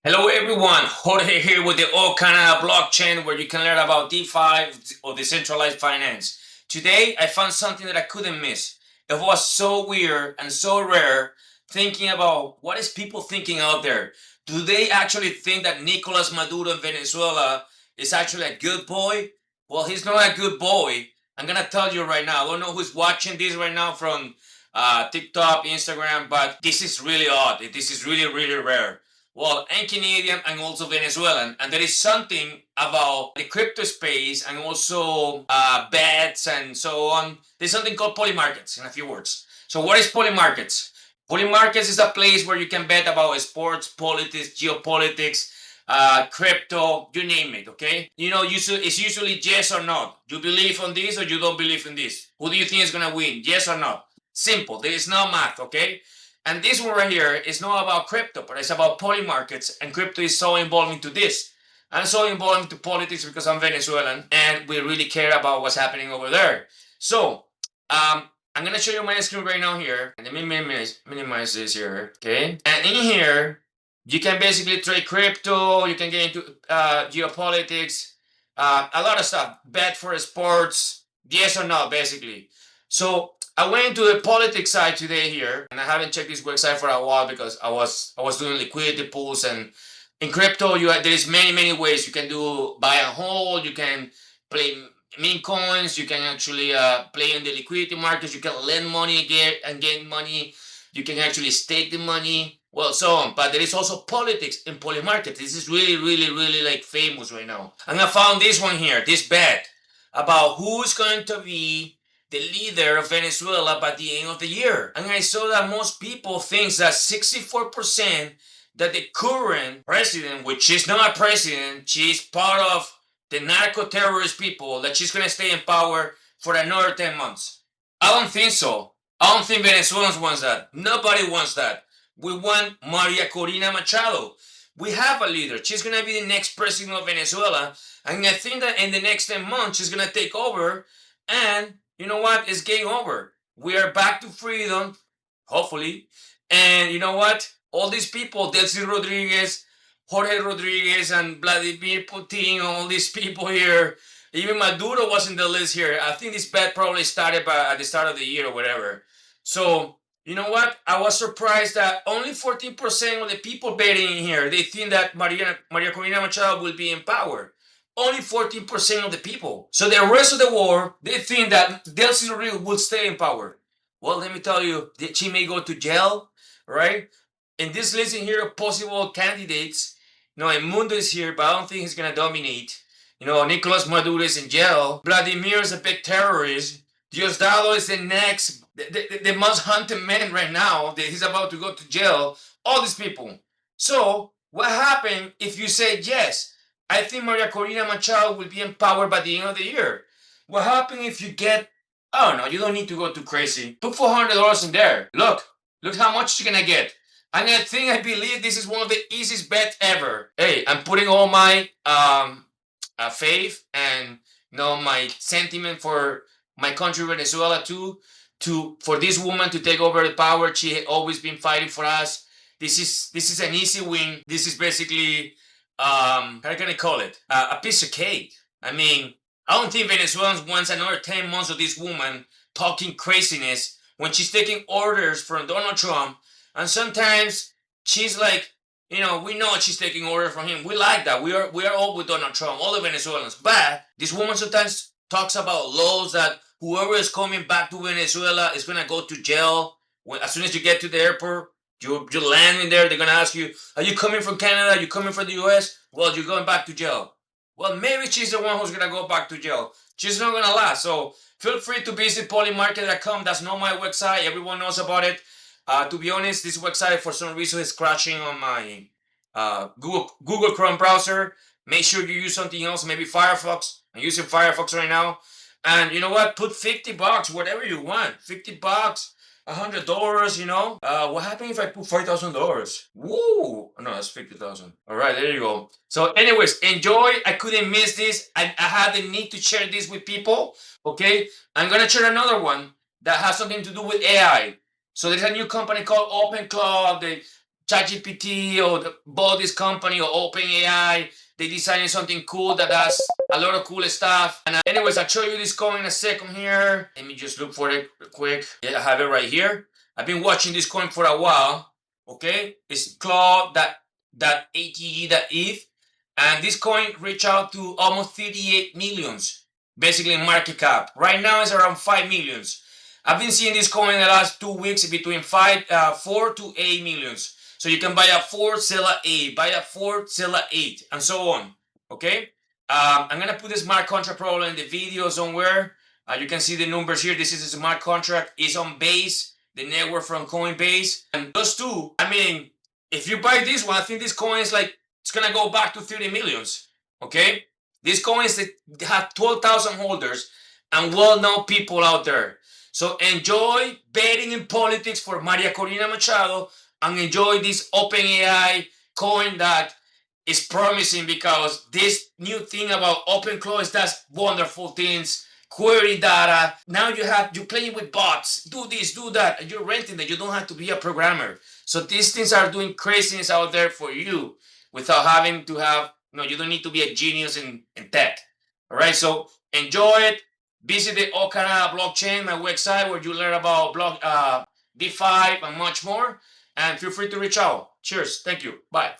Hello everyone, Jorge here with the All Canada blockchain where you can learn about DeFi or decentralized finance. Today I found something that I couldn't miss. It was so weird and so rare thinking about what is people thinking out there. Do they actually think that Nicolas Maduro in Venezuela is actually a good boy? Well, he's not a good boy. I'm gonna tell you right now. I don't know who's watching this right now from TikTok, Instagram, but this is really odd. This is really, really rare. Well, I'm Canadian and also Venezuelan, and there is something about the crypto space and also bets and so on. There's something called Polymarkets, in a few words. So, what is Polymarkets? Polymarkets is a place where you can bet about sports, politics, geopolitics, crypto, you name it. Okay, it's usually yes or no. You believe on this or you don't believe in this. Who do you think is gonna win? Yes or no? Simple. There is no math. Okay. And this one right here is not about crypto, but it's about Polymarkets, and crypto is so involved into this. I'm so involved into politics because I'm Venezuelan, and we really care about what's happening over there. So, I'm gonna show you my screen right now here. And let me minimize this here, okay? And in here, you can basically trade crypto. You can get into geopolitics, a lot of stuff. Bet for sports, yes or no, basically. So I went into the politics side today here, and I haven't checked this website for a while because I was doing liquidity pools, and in crypto there's many ways you can do buy and hold. You can play mint coins. You can actually play in the liquidity markets. You can lend money, get and gain money. You can actually stake the money. Well, so on. But there is also politics in Polymarket. This is really like famous right now. And I found this one here, this bet about who's going to be the leader of Venezuela by the end of the year. And I saw that most people think that 64% that the current president, which is not a president, she's part of the narco-terrorist people, that she's going to stay in power for another 10 months. I don't think so. I don't think Venezuelans want that. Nobody wants that. We want Maria Corina Machado. We have a leader. She's going to be the next president of Venezuela. And I think that in the next 10 months, she's going to take over. And you know what? It's game over. We are back to freedom, hopefully. And you know what? All these people, Delcy Rodriguez, Jorge Rodriguez, and Vladimir Putin, all these people here, even Maduro was in the list here. I think this bet probably started at the start of the year or whatever. So, you know what? I was surprised that only 14% of the people betting in here, they think that Maria Corina Machado will be in power. Only 14% of the people. So the rest of the world, they think that Delcy Rodriguez will stay in power. Well, let me tell you, she may go to jail, right? In this list in here of possible candidates, Mundo is here, but I don't think he's going to dominate. Nicolas Maduro is in jail. Vladimir is a big terrorist. Diosdado is the next, the most hunted man right now. That he's about to go to jail. All these people. So, what happened if you say yes? I think Maria Corina Machado will be in power by the end of the year. What happens if you get, I don't know, you don't need to go too crazy. Put $400 in there. Look how much you're gonna get. And I believe this is one of the easiest bets ever. Hey, I'm putting all my faith and my sentiment for my country, Venezuela, too, for this woman to take over the power. She had always been fighting for us. This is an easy win. This is basically how can I call it? A piece of cake. I mean, I don't think Venezuelans wants another 10 months of this woman talking craziness when she's taking orders from Donald Trump. And sometimes she's like, we know she's taking orders from him. We like that. We are all with Donald Trump, all the Venezuelans. But this woman sometimes talks about laws that whoever is coming back to Venezuela is gonna go to jail. As soon as you get to the airport, you land in there, they're going to ask you, are you coming from Canada? Are you coming from the US? Well, you're going back to jail. Well, maybe she's the one who's going to go back to jail. She's not going to last. So feel free to visit polymarket.com. That's not my website. Everyone knows about it. To be honest, this website for some reason is crashing on my Google Chrome browser. Make sure you use something else, maybe Firefox. I'm using Firefox right now. And you know what? Put $50, whatever you want. $50. $100, what happened if I put $5,000? Woo! No, that's 50,000. All right, there you go. So, anyways, enjoy. I couldn't miss this. I had the need to share this with people. Okay, I'm gonna share another one that has something to do with AI. So there's a new company called OpenClose. ChatGPT or bought this company or OpenAI. They designed something cool that does a lot of cool stuff. And anyways, I'll show you this coin in a second here. Let me just look for it real quick. Yeah, I have it right here. I've been watching this coin for a while. Okay, it's claw.atg.eth, and this coin reached out to almost 38 millions, basically in market cap. Right now it's around 5 millions. I've been seeing this coin in the last 2 weeks between 4 to 8 millions. So you can buy a 4, sell a 8, buy a 4, sell a 8, and so on. Okay. I'm gonna put the smart contract probably in the video somewhere. You can see the numbers here. This is a smart contract. It's on Base, the network from Coinbase, and those two. I mean, if you buy this one, I think this coin is like it's gonna go back to 30 millions. Okay. These coins that have 12,000 holders and well-known people out there. So enjoy betting in politics for Maria Corina Machado and enjoy this OpenAI coin that is promising, because this new thing about OpenClose does wonderful things. Query data. Now you're playing with bots. Do this, do that. And you're renting that. You don't have to be a programmer. So these things are doing craziness out there for you without having to have, you don't need to be a genius in tech. All right. So enjoy it. Visit the Okana blockchain, my website, where you learn about DeFi and much more. And feel free to reach out. Cheers. Thank you. Bye.